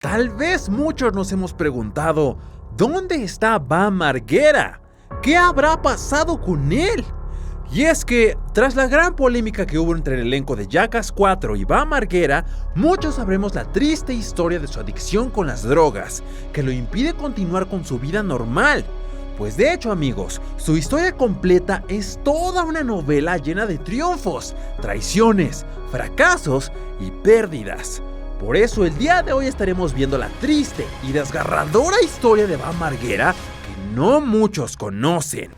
Tal vez muchos nos hemos preguntado, ¿dónde está Bam Margera? ¿Qué habrá pasado con él? Y es que, tras la gran polémica que hubo entre el elenco de Jackass 4 y Bam Margera, muchos sabremos la triste historia de su adicción con las drogas, que lo impide continuar con su vida normal. Pues de hecho, amigos, su historia completa es toda una novela llena de triunfos, traiciones, fracasos y pérdidas. Por eso el día de hoy estaremos viendo la triste y desgarradora historia de Bam Margera que no muchos conocen.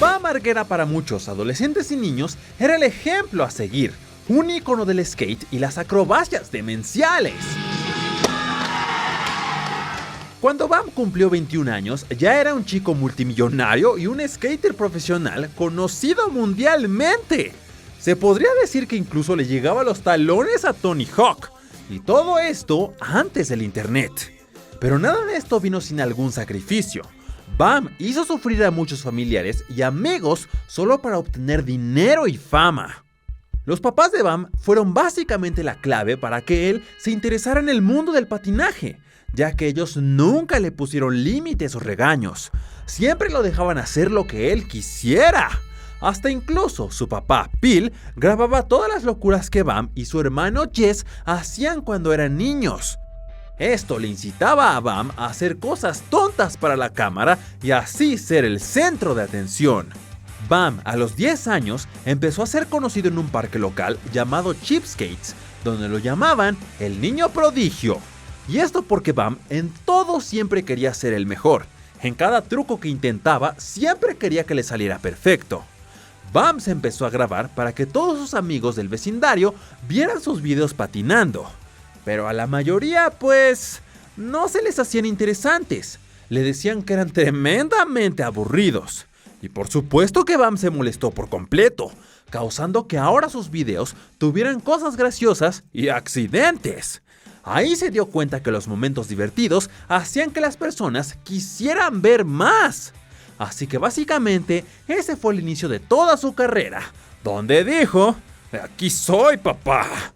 Bam Margera para muchos adolescentes y niños era el ejemplo a seguir, un ícono del skate y las acrobacias demenciales. Cuando Bam cumplió 21 años, ya era un chico multimillonario y un skater profesional conocido mundialmente. Se podría decir que incluso le llegaba a los talones a Tony Hawk, y todo esto antes del internet. Pero nada de esto vino sin algún sacrificio. Bam hizo sufrir a muchos familiares y amigos solo para obtener dinero y fama. Los papás de Bam fueron básicamente la clave para que él se interesara en el mundo del patinaje, ya que ellos nunca le pusieron límites o regaños. Siempre lo dejaban hacer lo que él quisiera. Hasta incluso su papá, Bill, grababa todas las locuras que Bam y su hermano Jess hacían cuando eran niños. Esto le incitaba a Bam a hacer cosas tontas para la cámara y así ser el centro de atención. Bam, a los 10 años, empezó a ser conocido en un parque local llamado Cheapskates, donde lo llamaban el niño prodigio. Y esto porque Bam en todo siempre quería ser el mejor. En cada truco que intentaba siempre quería que le saliera perfecto. Bam se empezó a grabar para que todos sus amigos del vecindario vieran sus videos patinando. Pero a la mayoría, pues, no se les hacían interesantes. Le decían que eran tremendamente aburridos. Y por supuesto que Bam se molestó por completo, causando que ahora sus videos tuvieran cosas graciosas y accidentes. Ahí se dio cuenta que los momentos divertidos hacían que las personas quisieran ver más. Así que básicamente ese fue el inicio de toda su carrera, donde dijo, "Aquí soy, papá".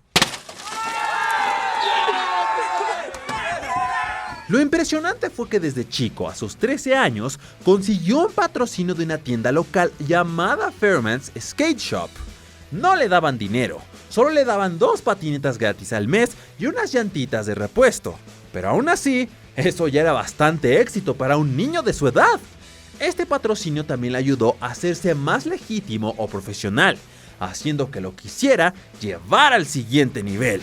Lo impresionante fue que desde chico, a sus 13 años, consiguió un patrocinio de una tienda local llamada Fairman's Skate Shop. No le daban dinero, solo le daban 2 patinetas gratis al mes y unas llantitas de repuesto. Pero aún así, eso ya era bastante éxito para un niño de su edad. Este patrocinio también le ayudó a hacerse más legítimo o profesional, haciendo que lo quisiera llevar al siguiente nivel.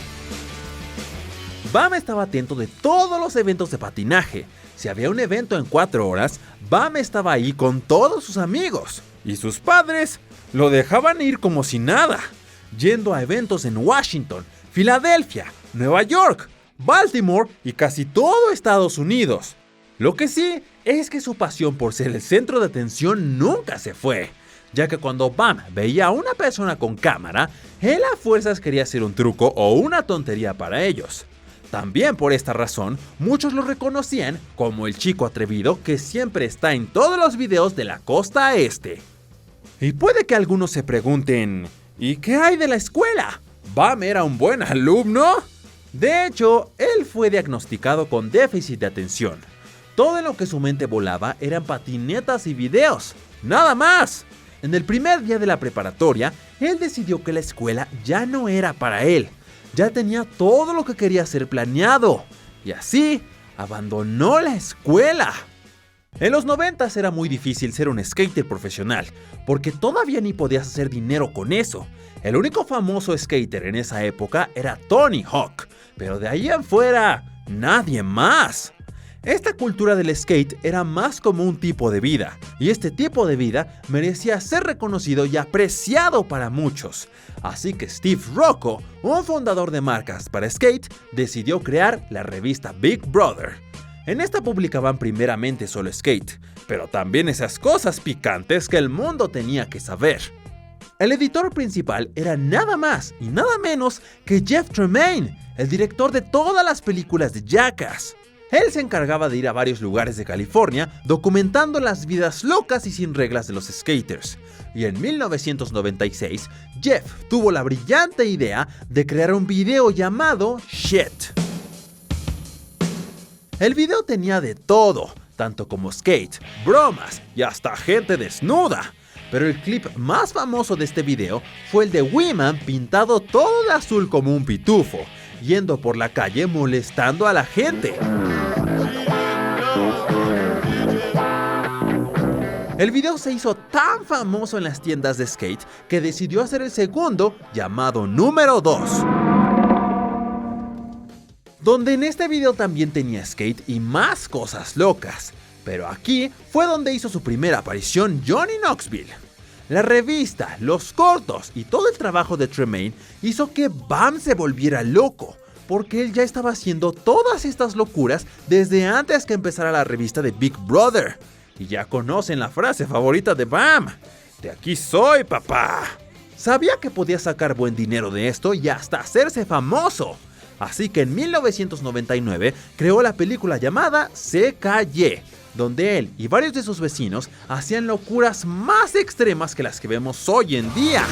Bam estaba atento de todos los eventos de patinaje. Si había un evento en 4 horas, Bam estaba ahí con todos sus amigos. Y sus padres lo dejaban ir como si nada, yendo a eventos en Washington, Filadelfia, Nueva York, Baltimore y casi todo Estados Unidos. Lo que sí es que su pasión por ser el centro de atención nunca se fue, ya que cuando Bam veía a una persona con cámara, él a fuerzas quería hacer un truco o una tontería para ellos. También por esta razón, muchos lo reconocían como el chico atrevido que siempre está en todos los videos de la costa este. Y puede que algunos se pregunten, ¿y qué hay de la escuela? ¿Bam era un buen alumno? De hecho, él fue diagnosticado con déficit de atención. Todo en lo que su mente volaba eran patinetas y videos, ¡nada más! En el primer día de la preparatoria, él decidió que la escuela ya no era para él. Ya tenía todo lo que quería hacer planeado, y así abandonó la escuela. En los 90s era muy difícil ser un skater profesional, porque todavía ni podías hacer dinero con eso. El único famoso skater en esa época era Tony Hawk, pero de ahí en fuera, nadie más. Esta cultura del skate era más como un tipo de vida, y este tipo de vida merecía ser reconocido y apreciado para muchos. Así que Steve Rocco, un fundador de marcas para skate, decidió crear la revista Big Brother. En esta publicaban primeramente solo skate, pero también esas cosas picantes que el mundo tenía que saber. El editor principal era nada más y nada menos que Jeff Tremaine, el director de todas las películas de Jackass. Él se encargaba de ir a varios lugares de California documentando las vidas locas y sin reglas de los skaters. Y en 1996, Jeff tuvo la brillante idea de crear un video llamado Shit. El video tenía de todo, tanto como skate, bromas y hasta gente desnuda. Pero el clip más famoso de este video fue el de Wiman pintado todo de azul como un pitufo, yendo por la calle molestando a la gente. El video se hizo tan famoso en las tiendas de skate que decidió hacer el segundo, llamado número 2. Donde en este video también tenía skate y más cosas locas. Pero aquí fue donde hizo su primera aparición Johnny Knoxville. La revista, los cortos y todo el trabajo de Tremaine hizo que Bam se volviera loco, porque él ya estaba haciendo todas estas locuras desde antes que empezara la revista de Big Brother. Y ya conocen la frase favorita de Bam: "De aquí soy, papá". Sabía que podía sacar buen dinero de esto y hasta hacerse famoso. Así que en 1999 creó la película llamada CKY, donde él y varios de sus vecinos hacían locuras más extremas que las que vemos hoy en día.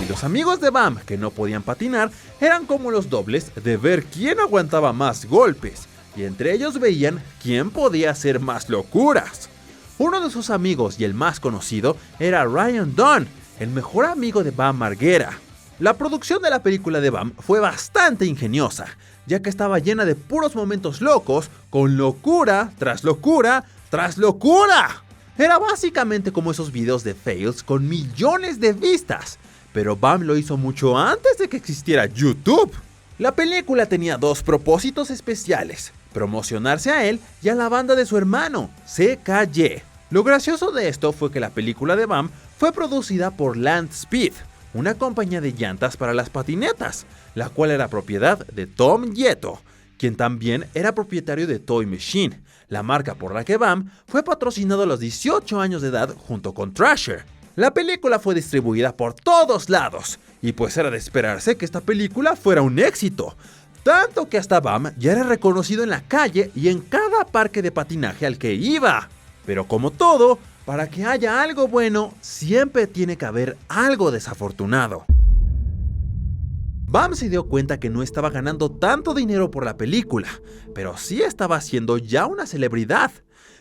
Y los amigos de Bam que no podían patinar eran como los dobles de ver quién aguantaba más golpes, y entre ellos veían quién podía hacer más locuras. Uno de sus amigos y el más conocido era Ryan Dunn, el mejor amigo de Bam Margera. La producción de la película de Bam fue bastante ingeniosa, ya que estaba llena de puros momentos locos, con locura tras locura tras locura. Era básicamente como esos videos de fails con millones de vistas, pero Bam lo hizo mucho antes de que existiera YouTube. La película tenía dos propósitos especiales: promocionarse a él y a la banda de su hermano, CKY. Lo gracioso de esto fue que la película de Bam fue producida por Land Speed, una compañía de llantas para las patinetas, la cual era propiedad de Tom Yeto, quien también era propietario de Toy Machine, la marca por la que Bam fue patrocinado a los 18 años de edad junto con Thrasher. La película fue distribuida por todos lados, y pues era de esperarse que esta película fuera un éxito, tanto que hasta Bam ya era reconocido en la calle y en cada parque de patinaje al que iba. Pero como todo, para que haya algo bueno, siempre tiene que haber algo desafortunado. Bam se dio cuenta que no estaba ganando tanto dinero por la película, pero sí estaba siendo ya una celebridad.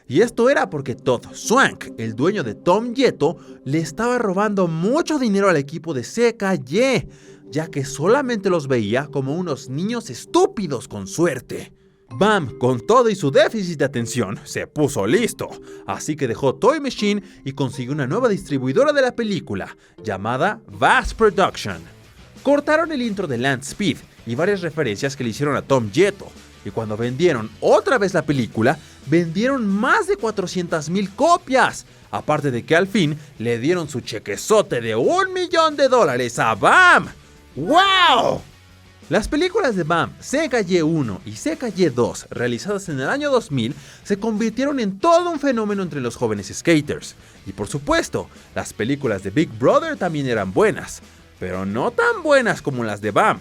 Y esto era porque Todd Swank, el dueño de Tom Yeto, le estaba robando mucho dinero al equipo de CKY, ya que solamente los veía como unos niños estúpidos con suerte. Bam, con todo y su déficit de atención, se puso listo, así que dejó Toy Machine y consiguió una nueva distribuidora de la película, llamada Vast Production. Cortaron el intro de Land Speed y varias referencias que le hicieron a Tom Yeto, y cuando vendieron otra vez la película, vendieron más de 400,000 copias, aparte de que al fin le dieron su chequezote de $1 millón a Bam. ¡Wow! Las películas de Bam, CKY 1 y CKY 2, realizadas en el año 2000, se convirtieron en todo un fenómeno entre los jóvenes skaters. Y por supuesto, las películas de Big Brother también eran buenas, pero no tan buenas como las de Bam.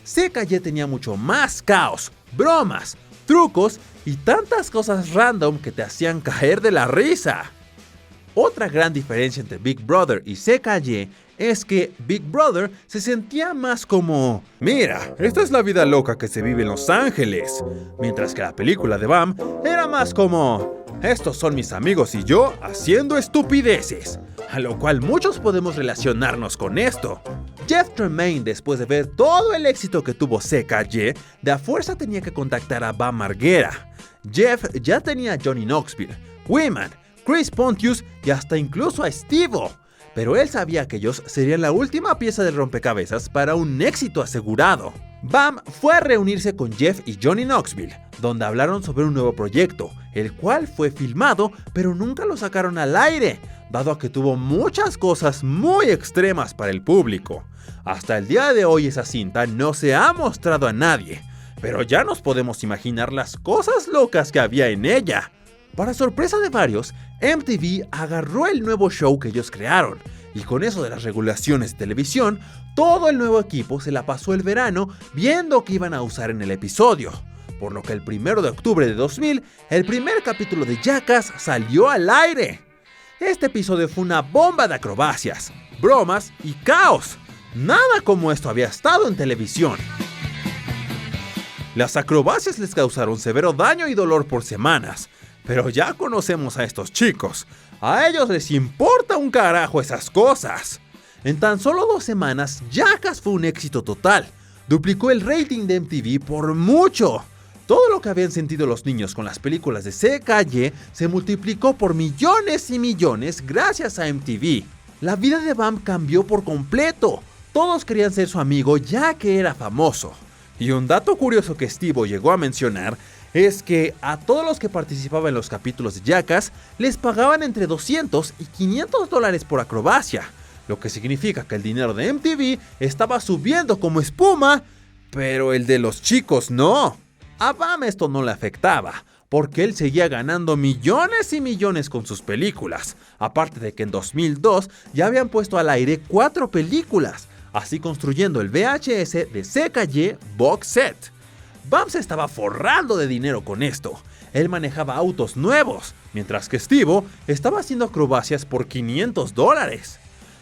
CKY tenía mucho más caos, bromas, trucos y tantas cosas random que te hacían caer de la risa. Otra gran diferencia entre Big Brother y CKY es que Big Brother se sentía más como: mira, esta es la vida loca que se vive en Los Ángeles, mientras que la película de Bam era más como: estos son mis amigos y yo haciendo estupideces, a lo cual muchos podemos relacionarnos con esto. Jeff Tremaine, después de ver todo el éxito que tuvo CKY, de a fuerza tenía que contactar a Bam Margera. Jeff ya tenía a Johnny Knoxville, Wiman, Chris Pontius y hasta incluso a Steve-O, pero él sabía que ellos serían la última pieza del rompecabezas para un éxito asegurado. Bam fue a reunirse con Jeff y Johnny Knoxville, donde hablaron sobre un nuevo proyecto, el cual fue filmado pero nunca lo sacaron al aire, dado a que tuvo muchas cosas muy extremas para el público. Hasta el día de hoy esa cinta no se ha mostrado a nadie, pero ya nos podemos imaginar las cosas locas que había en ella. Para sorpresa de varios, MTV agarró el nuevo show que ellos crearon, y con eso de las regulaciones de televisión, todo el nuevo equipo se la pasó el verano viendo qué iban a usar en el episodio. por lo que el 1 de octubre de 2000, el primer capítulo de Jackass salió al aire. Este episodio fue una bomba de acrobacias, bromas y caos. Nada como esto había estado en televisión. Las acrobacias les causaron severo daño y dolor por semanas, pero ya conocemos a estos chicos. A ellos les importa un carajo esas cosas. En tan solo 2 semanas, Jackass fue un éxito total. Duplicó el rating de MTV por mucho. Todo lo que habían sentido los niños con las películas de CKY se multiplicó por millones y millones gracias a MTV. La vida de Bam cambió por completo. Todos querían ser su amigo ya que era famoso. Y un dato curioso que Steve-O llegó a mencionar es que a todos los que participaban en los capítulos de Jackass les pagaban entre $200 y $500 por acrobacia, lo que significa que el dinero de MTV estaba subiendo como espuma, pero el de los chicos no. A Bam esto no le afectaba, porque él seguía ganando millones y millones con sus películas, aparte de que en 2002 ya habían puesto al aire 4 películas, así construyendo el VHS de CKY Box Set. Bam se estaba forrando de dinero con esto. Él manejaba autos nuevos, mientras que Steve-O estaba haciendo acrobacias por $500.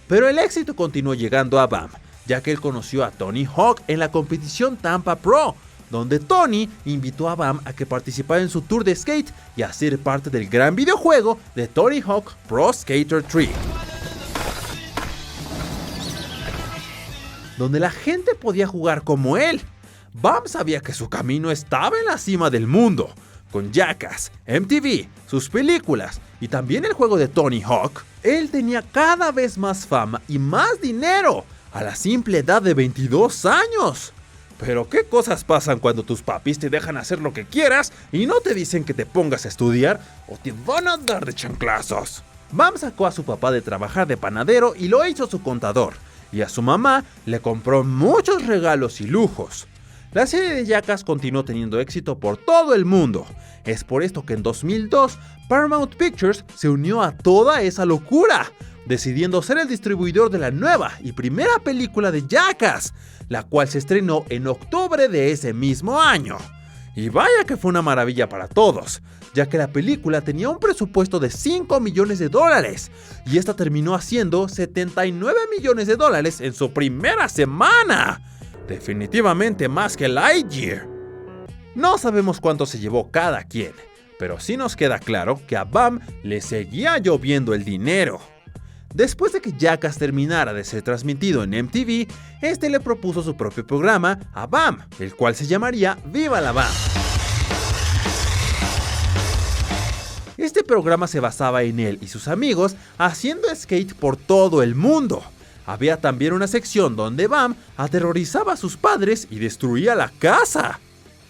Pero el éxito continuó llegando a Bam, ya que él conoció a Tony Hawk en la competición Tampa Pro, donde Tony invitó a Bam a que participara en su tour de skate y a ser parte del gran videojuego de Tony Hawk Pro Skater 3. Donde la gente podía jugar como él. Bam sabía que su camino estaba en la cima del mundo. Con Jackass, MTV, sus películas y también el juego de Tony Hawk, él tenía cada vez más fama y más dinero a la simple edad de 22 años. Pero qué cosas pasan cuando tus papis te dejan hacer lo que quieras y no te dicen que te pongas a estudiar o te van a dar de chanclazos. Bam sacó a su papá de trabajar de panadero y lo hizo su contador, y a su mamá le compró muchos regalos y lujos. La serie de Jackass continuó teniendo éxito por todo el mundo. Es por esto que en 2002 Paramount Pictures se unió a toda esa locura, decidiendo ser el distribuidor de la nueva y primera película de Jackass, la cual se estrenó en octubre de ese mismo año. Y vaya que fue una maravilla para todos, ya que la película tenía un presupuesto de $5 millones y esta terminó haciendo $79 millones en su primera semana. Definitivamente más que Lightyear. No sabemos cuánto se llevó cada quien, pero sí nos queda claro que a Bam le seguía lloviendo el dinero. Después de que Jackass terminara de ser transmitido en MTV, este le propuso su propio programa a Bam, el cual se llamaría Viva la Bam. Este programa se basaba en él y sus amigos haciendo skate por todo el mundo. Había también una sección donde Bam aterrorizaba a sus padres y destruía la casa.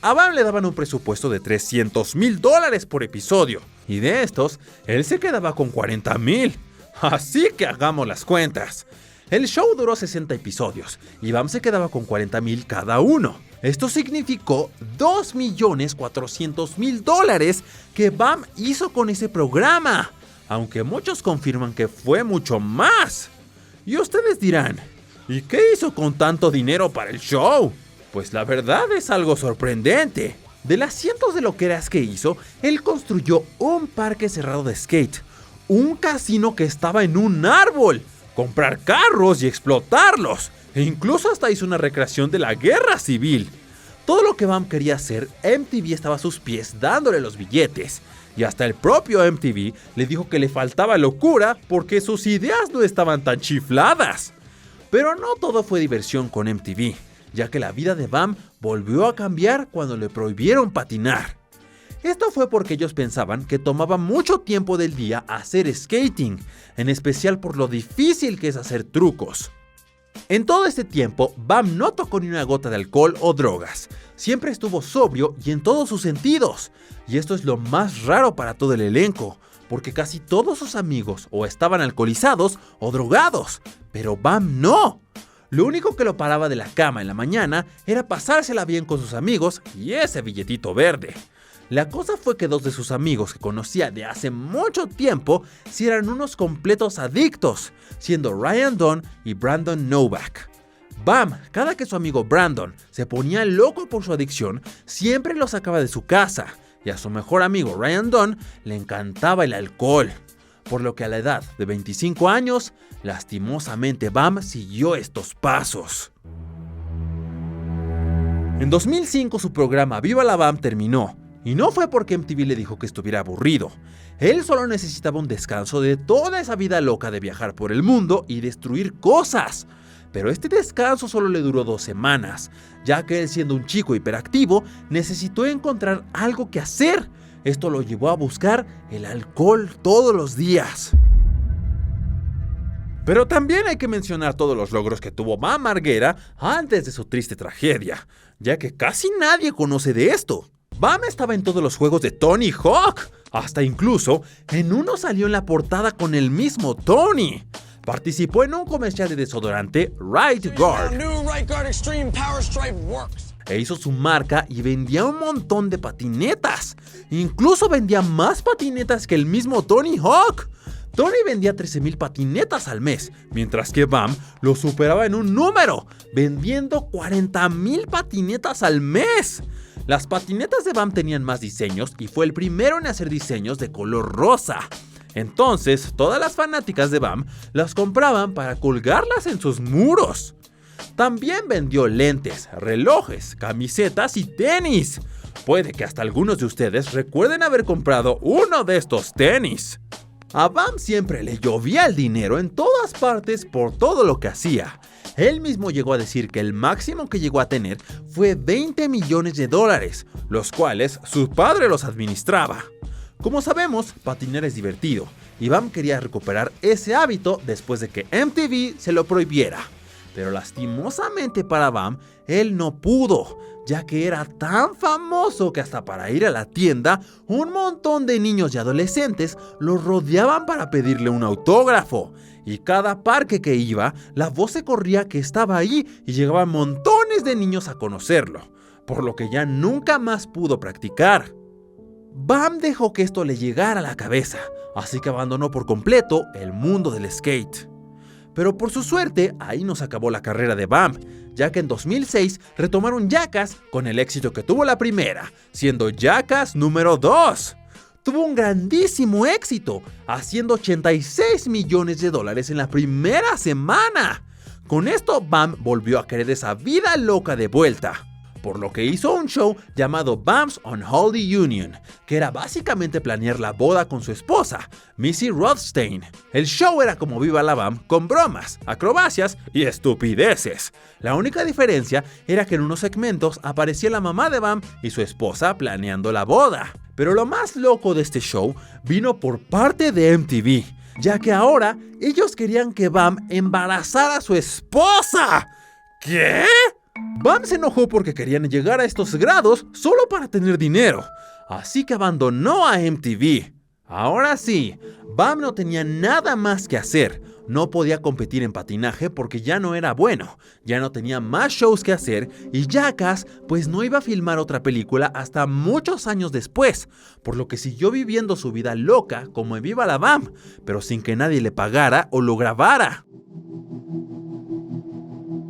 A Bam le daban un presupuesto de $300,000 por episodio, y de estos, él se quedaba con $40,000. Así que hagamos las cuentas. El show duró 60 episodios, y Bam se quedaba con $40,000 cada uno. Esto significó $2,400,000 que Bam hizo con ese programa, aunque muchos confirman que fue mucho más. Y ustedes dirán, ¿y qué hizo con tanto dinero para el show? Pues la verdad es algo sorprendente. De las cientos de loqueras que hizo, él construyó un parque cerrado de skate, un casino que estaba en un árbol, comprar carros y explotarlos, e incluso hasta hizo una recreación de la guerra civil. Todo lo que Bam quería hacer, MTV estaba a sus pies dándole los billetes. Y hasta el propio MTV le dijo que le faltaba locura porque sus ideas no estaban tan chifladas. Pero no todo fue diversión con MTV, ya que la vida de Bam volvió a cambiar cuando le prohibieron patinar. Esto fue porque ellos pensaban que tomaba mucho tiempo del día hacer skating, en especial por lo difícil que es hacer trucos. En todo este tiempo, Bam no tocó ni una gota de alcohol o drogas. Siempre estuvo sobrio y en todos sus sentidos. Y esto es lo más raro para todo el elenco, porque casi todos sus amigos o estaban alcoholizados o drogados, pero Bam no. Lo único que lo paraba de la cama en la mañana era pasársela bien con sus amigos y ese billetito verde. La cosa fue que 2 de sus amigos que conocía de hace mucho tiempo sí eran unos completos adictos, siendo Ryan Dunn y Brandon Novak. Bam, cada que su amigo Brandon se ponía loco por su adicción, siempre lo sacaba de su casa, y a su mejor amigo Ryan Dunn le encantaba el alcohol. Por lo que a la edad de 25 años, lastimosamente Bam siguió estos pasos. En 2005 su programa Viva la Bam terminó, y no fue porque MTV le dijo que estuviera aburrido. Él solo necesitaba un descanso de toda esa vida loca de viajar por el mundo y destruir cosas. Pero este descanso solo le duró 2 semanas, ya que él, siendo un chico hiperactivo, necesitó encontrar algo que hacer. Esto lo llevó a buscar el alcohol todos los días. Pero también hay que mencionar todos los logros que tuvo Bam Margera antes de su triste tragedia, ya que casi nadie conoce de esto. Bam estaba en todos los juegos de Tony Hawk, hasta incluso en uno salió en la portada con el mismo Tony. Participó en un comercial de desodorante Right Guard. E hizo su marca y vendía un montón de patinetas. Incluso vendía más patinetas que el mismo Tony Hawk. Tony vendía 13,000 patinetas al mes, mientras que Bam lo superaba en un número, vendiendo 40,000 patinetas al mes. Las patinetas de Bam tenían más diseños y fue el primero en hacer diseños de color rosa. Entonces, todas las fanáticas de Bam las compraban para colgarlas en sus muros. También vendió lentes, relojes, camisetas y tenis. Puede que hasta algunos de ustedes recuerden haber comprado uno de estos tenis. A Bam siempre le llovía el dinero en todas partes por todo lo que hacía. Él mismo llegó a decir que el máximo que llegó a tener fue $20 millones, los cuales su padre los administraba. Como sabemos, patinar es divertido, y Bam quería recuperar ese hábito después de que MTV se lo prohibiera. Pero lastimosamente para Bam, él no pudo, ya que era tan famoso que hasta para ir a la tienda, un montón de niños y adolescentes lo rodeaban para pedirle un autógrafo. Y cada parque que iba, la voz se corría que estaba ahí y llegaban montones de niños a conocerlo, por lo que ya nunca más pudo practicar. Bam dejó que esto le llegara a la cabeza, así que abandonó por completo el mundo del skate. Pero por su suerte, ahí no se acabó la carrera de Bam, ya que en 2006 retomaron Jackass con el éxito que tuvo la primera, siendo Jackass número 2. Tuvo un grandísimo éxito, haciendo $86 millones en la primera semana. Con esto, Bam volvió a querer esa vida loca de vuelta, por lo que hizo un show llamado Bam's Unholy Union, que era básicamente planear la boda con su esposa, Missy Rothstein. El show era como Viva la Bam, con bromas, acrobacias y estupideces. La única diferencia era que en unos segmentos aparecía la mamá de Bam y su esposa planeando la boda. Pero lo más loco de este show vino por parte de MTV, ya que ahora ellos querían que Bam embarazara a su esposa. ¿Qué? Bam se enojó porque querían llegar a estos grados solo para tener dinero, así que abandonó a MTV. Ahora sí, Bam no tenía nada más que hacer. No podía competir en patinaje porque ya no era bueno, ya no tenía más shows que hacer y Jackass pues no iba a filmar otra película hasta muchos años después, por lo que siguió viviendo su vida loca como en Viva la Bam, pero sin que nadie le pagara o lo grabara.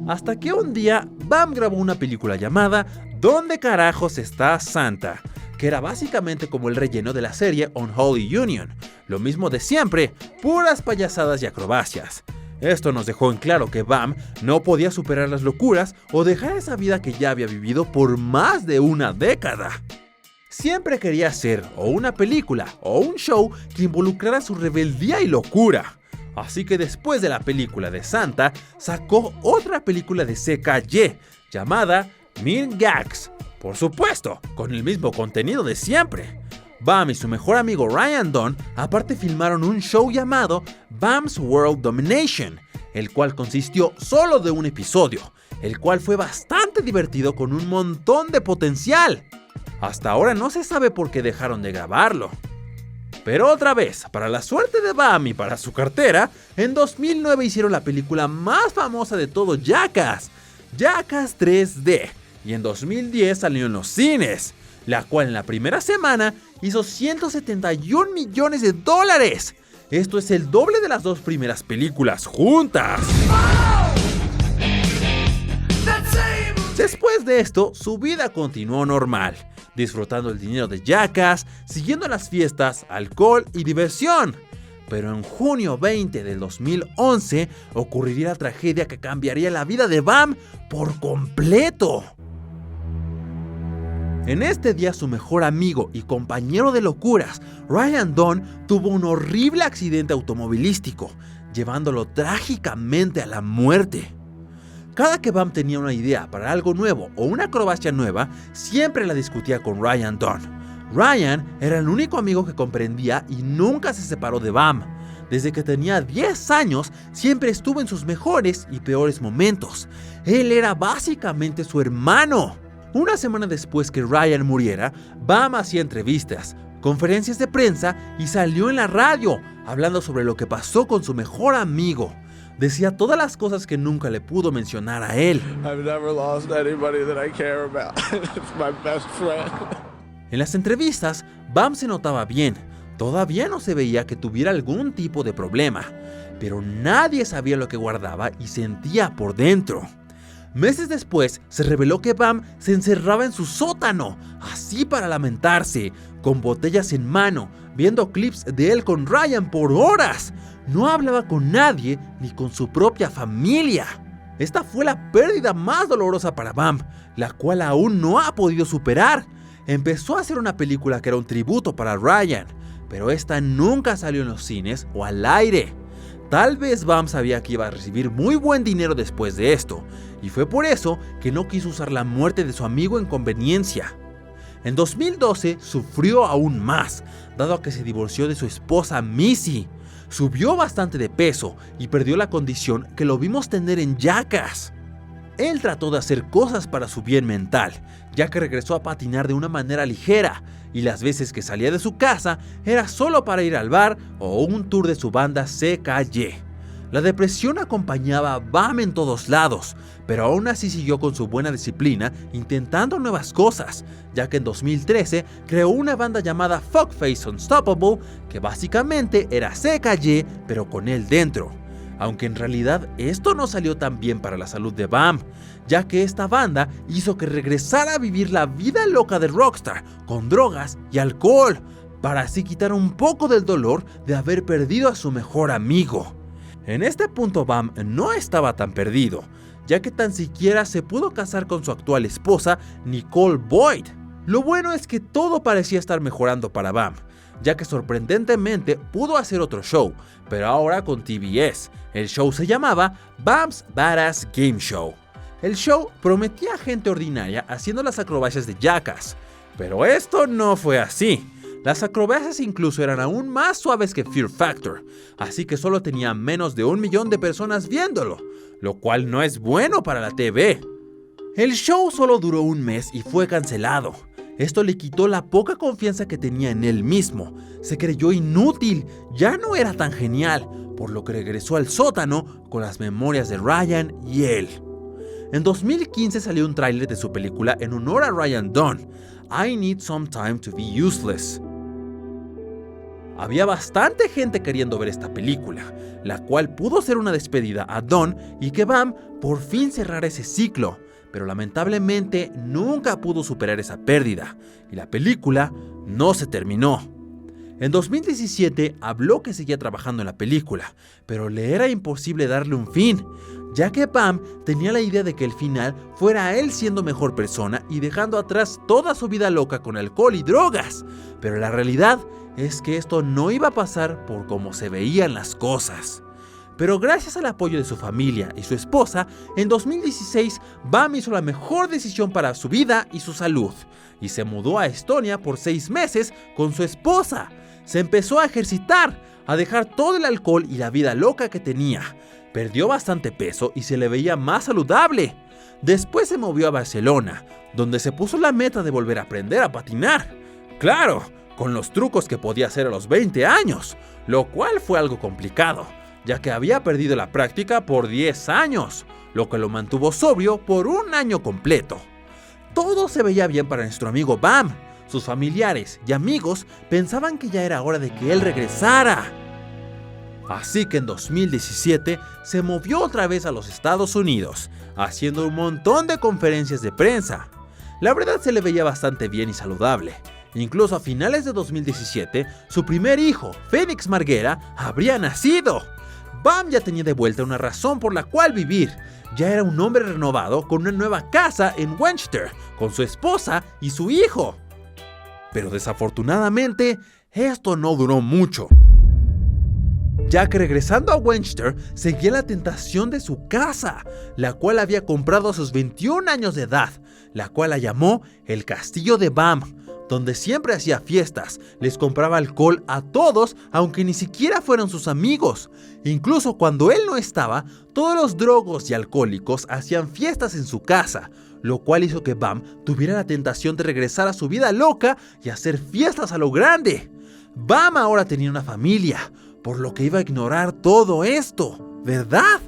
Hasta que un día Bam grabó una película llamada ¿Dónde carajos está Santa?, que era básicamente como el relleno de la serie Unholy Union. Lo mismo de siempre, puras payasadas y acrobacias. Esto nos dejó en claro que Bam no podía superar las locuras o dejar esa vida que ya había vivido por más de una década. Siempre quería hacer o una película o un show que involucrara su rebeldía y locura. Así que después de la película de Santa, sacó otra película de CKY llamada Mean Gags. Por supuesto, con el mismo contenido de siempre. Bam y su mejor amigo Ryan Dunn aparte filmaron un show llamado Bam's World Domination, el cual consistió solo de un episodio, el cual fue bastante divertido con un montón de potencial. Hasta ahora no se sabe por qué dejaron de grabarlo. Pero otra vez, para la suerte de Bam y para su cartera, en 2009 hicieron la película más famosa de todo Jackass, Jackass 3D, y en 2010 salió en los cines, la cual en la primera semana hizo $171 millones. Esto es el doble de las dos primeras películas juntas. Después de esto, su vida continuó normal, disfrutando el dinero de Jackass, siguiendo las fiestas, alcohol y diversión. Pero en junio 20 del 2011 ocurriría la tragedia que cambiaría la vida de Bam por completo. En este día su mejor amigo y compañero de locuras, Ryan Dunn, tuvo un horrible accidente automovilístico, llevándolo trágicamente a la muerte. Cada que Bam tenía una idea para algo nuevo o una acrobacia nueva, siempre la discutía con Ryan Dunn. Ryan era el único amigo que comprendía y nunca se separó de Bam. Desde que tenía 10 años, siempre estuvo en sus mejores y peores momentos. Él era básicamente su hermano. Una semana después que Ryan muriera, Bam hacía entrevistas, conferencias de prensa y salió en la radio, hablando sobre lo que pasó con su mejor amigo. Decía todas las cosas que nunca le pudo mencionar a él. I've never lost anybody that I care about. It's my best friend. En las entrevistas, Bam se notaba bien. Todavía no se veía que tuviera algún tipo de problema, pero nadie sabía lo que guardaba y sentía por dentro. Meses después, se reveló que Bam se encerraba en su sótano, así para lamentarse, con botellas en mano, viendo clips de él con Ryan por horas. No hablaba con nadie ni con su propia familia. Esta fue la pérdida más dolorosa para Bam, la cual aún no ha podido superar. Empezó a hacer una película que era un tributo para Ryan, pero esta nunca salió en los cines o al aire. Tal vez Bam sabía que iba a recibir muy buen dinero después de esto, y fue por eso que no quiso usar la muerte de su amigo en conveniencia. En 2012 sufrió aún más, dado a que se divorció de su esposa Missy. Subió bastante de peso y perdió la condición que lo vimos tener en Jackass. Él trató de hacer cosas para su bien mental, ya que regresó a patinar de una manera ligera, y las veces que salía de su casa era solo para ir al bar o un tour de su banda CKY. La depresión acompañaba a Bam en todos lados, pero aún así siguió con su buena disciplina intentando nuevas cosas, ya que en 2013 creó una banda llamada Fuckface Unstoppable, que básicamente era CKY pero con él dentro. Aunque en realidad esto no salió tan bien para la salud de Bam, ya que esta banda hizo que regresara a vivir la vida loca de rockstar, con drogas y alcohol, para así quitar un poco del dolor de haber perdido a su mejor amigo. En este punto Bam no estaba tan perdido, ya que tan siquiera se pudo casar con su actual esposa, Nicole Boyd. Lo bueno es que todo parecía estar mejorando para Bam, ya que sorprendentemente pudo hacer otro show, pero ahora con TBS. El show se llamaba Bam's Badass Game Show. El show prometía gente ordinaria haciendo las acrobacias de Jackass, pero esto no fue así. Las acrobacias incluso eran aún más suaves que Fear Factor, así que solo tenía menos de 1 millón de personas viéndolo, lo cual no es bueno para la TV. El show solo duró un mes y fue cancelado. Esto le quitó la poca confianza que tenía en él mismo. Se creyó inútil, ya no era tan genial, por lo que regresó al sótano con las memorias de Ryan y él. En 2015 salió un tráiler de su película en honor a Ryan Dunn, I Need Some Time to Be Useless. Había bastante gente queriendo ver esta película, la cual pudo ser una despedida a Dunn y que Bam por fin cerrara ese ciclo, pero lamentablemente nunca pudo superar esa pérdida y la película no se terminó. En 2017 habló que seguía trabajando en la película, pero le era imposible darle un fin, ya que Bam tenía la idea de que el final fuera él siendo mejor persona y dejando atrás toda su vida loca con alcohol y drogas, pero la realidad es que esto no iba a pasar por cómo se veían las cosas. Pero gracias al apoyo de su familia y su esposa, en 2016 Bam hizo la mejor decisión para su vida y su salud, y se mudó a Estonia por 6 meses con su esposa. Se empezó a ejercitar, a dejar todo el alcohol y la vida loca que tenía. Perdió bastante peso y se le veía más saludable. Después se movió a Barcelona, donde se puso la meta de volver a aprender a patinar. Claro, con los trucos que podía hacer a los 20 años, lo cual fue algo complicado, ya que había perdido la práctica por 10 años, lo que lo mantuvo sobrio por 1 año completo. Todo se veía bien para nuestro amigo Bam. Sus familiares y amigos pensaban que ya era hora de que él regresara. Así que en 2017 se movió otra vez a los Estados Unidos, haciendo un montón de conferencias de prensa. La verdad se le veía bastante bien y saludable. Incluso a finales de 2017, su primer hijo, Fénix Marguera, habría nacido. Bam ya tenía de vuelta una razón por la cual vivir. Ya era un hombre renovado con una nueva casa en Winchester, con su esposa y su hijo. Pero desafortunadamente, esto no duró mucho, ya que regresando a Winchester seguía la tentación de su casa, la cual había comprado a sus 21 años de edad, la cual la llamó el Castillo de Bam, donde siempre hacía fiestas, les compraba alcohol a todos, aunque ni siquiera fueran sus amigos. Incluso cuando él no estaba, todos los drogos y alcohólicos hacían fiestas en su casa, lo cual hizo que Bam tuviera la tentación de regresar a su vida loca y hacer fiestas a lo grande. Bam ahora tenía una familia, por lo que iba a ignorar todo esto, ¿verdad?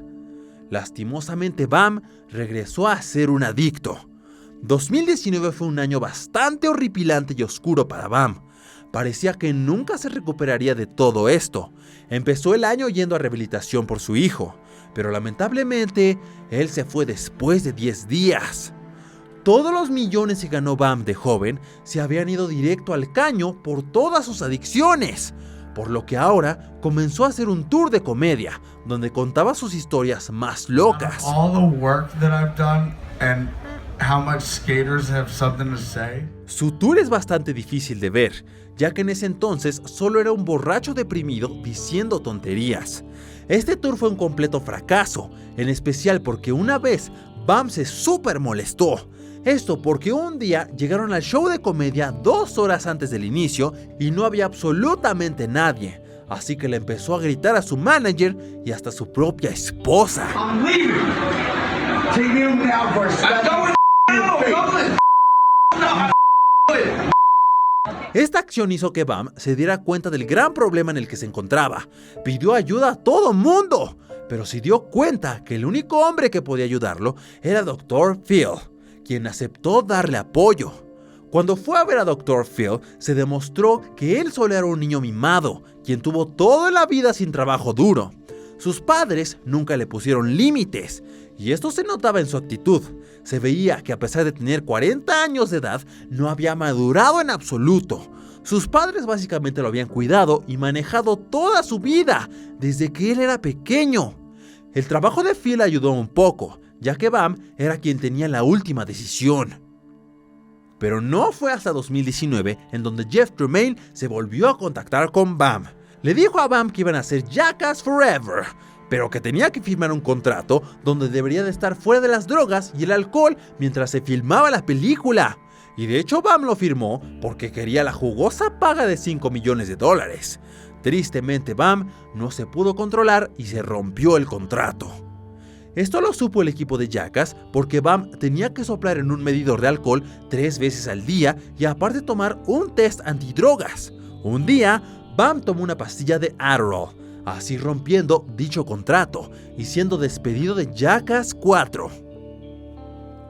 Lastimosamente Bam regresó a ser un adicto. 2019 fue un año bastante horripilante y oscuro para Bam. Parecía que nunca se recuperaría de todo esto. Empezó el año yendo a rehabilitación por su hijo, pero lamentablemente él se fue después de 10 días. Todos los millones que ganó Bam de joven se habían ido directo al caño por todas sus adicciones, por lo que ahora comenzó a hacer un tour de comedia, donde contaba sus historias más locas. Su tour es bastante difícil de ver, ya que en ese entonces solo era un borracho deprimido diciendo tonterías. Este tour fue un completo fracaso, en especial porque una vez Bam se súper molestó. Esto porque un día llegaron al show de comedia 2 horas antes del inicio y no había absolutamente nadie. Así que le empezó a gritar a su manager y hasta a su propia esposa. Esta acción hizo que Bam se diera cuenta del gran problema en el que se encontraba. Pidió ayuda a todo mundo, pero se dio cuenta que el único hombre que podía ayudarlo era Dr. Phil, quien aceptó darle apoyo. Cuando fue a ver a Dr. Phil, se demostró que él solo era un niño mimado, quien tuvo toda la vida sin trabajo duro. Sus padres nunca le pusieron límites, y esto se notaba en su actitud. Se veía que a pesar de tener 40 años de edad, no había madurado en absoluto. Sus padres básicamente lo habían cuidado y manejado toda su vida, desde que él era pequeño. El trabajo de Phil ayudó un poco, ya que Bam era quien tenía la última decisión. Pero no fue hasta 2019 en donde Jeff Tremaine se volvió a contactar con Bam. Le dijo a Bam que iban a ser Jackass Forever, pero que tenía que firmar un contrato donde debería de estar fuera de las drogas y el alcohol mientras se filmaba la película. Y de hecho Bam lo firmó porque quería la jugosa paga de $5 millones. Tristemente Bam no se pudo controlar y se rompió el contrato. Esto lo supo el equipo de Jackass porque Bam tenía que soplar en un medidor de alcohol 3 veces al día y aparte tomar un test antidrogas. Un día, Bam tomó una pastilla de Adderall, así rompiendo dicho contrato y siendo despedido de Jackass 4.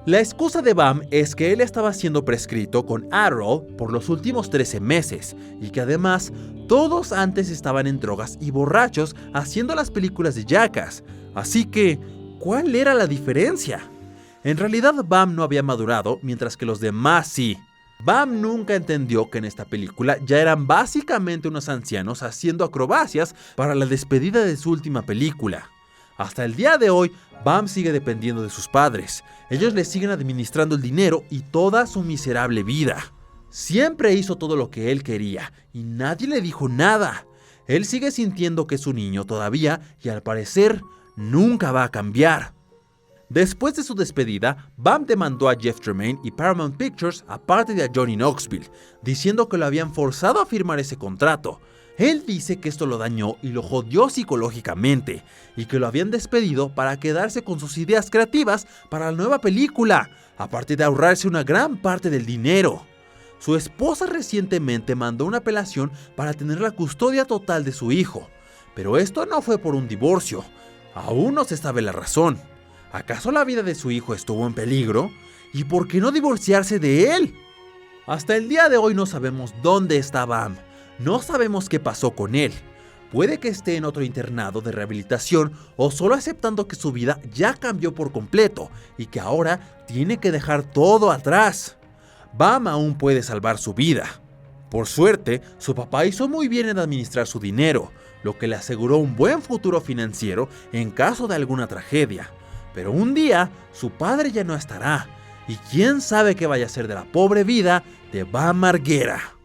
La excusa de Bam es que él estaba siendo prescrito con Adderall por los últimos 13 meses y que además todos antes estaban en drogas y borrachos haciendo las películas de Jackass. Así que, ¿cuál era la diferencia? En realidad Bam no había madurado, mientras que los demás sí. Bam nunca entendió que en esta película ya eran básicamente unos ancianos haciendo acrobacias para la despedida de su última película. Hasta el día de hoy, Bam sigue dependiendo de sus padres. Ellos le siguen administrando el dinero y toda su miserable vida. Siempre hizo todo lo que él quería y nadie le dijo nada. Él sigue sintiendo que es un niño todavía y al parecer nunca va a cambiar. Después de su despedida, Bam demandó a Jeff Tremaine y Paramount Pictures aparte de a Johnny Knoxville, diciendo que lo habían forzado a firmar ese contrato. Él dice que esto lo dañó y lo jodió psicológicamente, y que lo habían despedido para quedarse con sus ideas creativas para la nueva película, aparte de ahorrarse una gran parte del dinero. Su esposa recientemente mandó una apelación para tener la custodia total de su hijo, pero esto no fue por un divorcio. Aún no se sabe la razón. ¿Acaso la vida de su hijo estuvo en peligro? ¿Y por qué no divorciarse de él? Hasta el día de hoy no sabemos dónde está Bam. No sabemos qué pasó con él. Puede que esté en otro internado de rehabilitación o solo aceptando que su vida ya cambió por completo y que ahora tiene que dejar todo atrás. Bam aún puede salvar su vida. Por suerte, su papá hizo muy bien en administrar su dinero, lo que le aseguró un buen futuro financiero en caso de alguna tragedia. Pero un día, su padre ya no estará, y quién sabe qué vaya a ser de la pobre vida de Bam Margera.